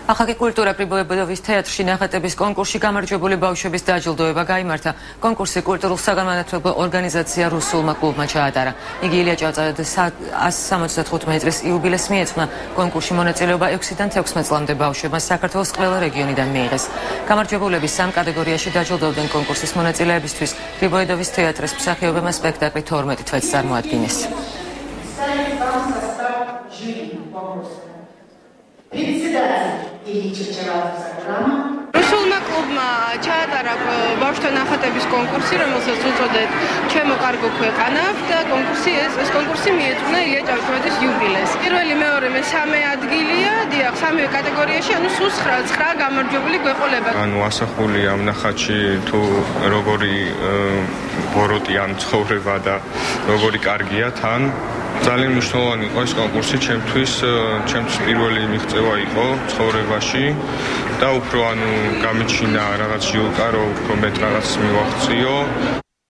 ახალ კულტურა პრიბოებოდოვის თეატრში ნახატების კონკურსში გამარჯვებული ბავშვების დაჯილდოება გაიმართა. კონკურსი კულტურულ საგანმანათლებლო ორგანიზაცია რუსულმა კლუბმა ჩაატარა. იგი ილია ჭავჭავაძის 175 წლის იუბილეს მიეძღვნა. კონკურსში მონაწილეობა 6-დან 16 წლამდე ბავშვებმა საქართველოს ყველა რეგიონიდან მიიღეს. გამარჯვებულები 3 კატეგორიაში დაჯილდოვდნენ. კონკურსის მონაწილეებისთვის პრიბოედოვის თეატრის მსახიობებმა სპექტაკლი 12 თვეც წარმოადგინეს. რუსულმა კლუბმა ჩაატარა ბავშვთა ნახატების კონკურსი, რომელსაც უწოდეთ ჩემო კარგო ქვეყანა და ეს კონკურსი მიეძღვნა ილია ჭავჭავაძის იუბილეს. პირველი, მეორე, მესამე ადგილია, დიახ, 3 კატეგორიაში, ანუ სულ 9 გამარჯვებული გვეყოლება. ანუ ასახული ამ ნახატში თუ როგორი ბოროტი ამ ცხოვრება და როგორი კარგია თან ძალიან მნიშვნელოვანი იყო ეს კონკურსი ჩემთვის პირველი მიღწევა იყო ცხოვრებაში და უფრო გამიჩინა რაღაც ჟილკა, რომ უფრო მეტ რაღაც მივაღწიო.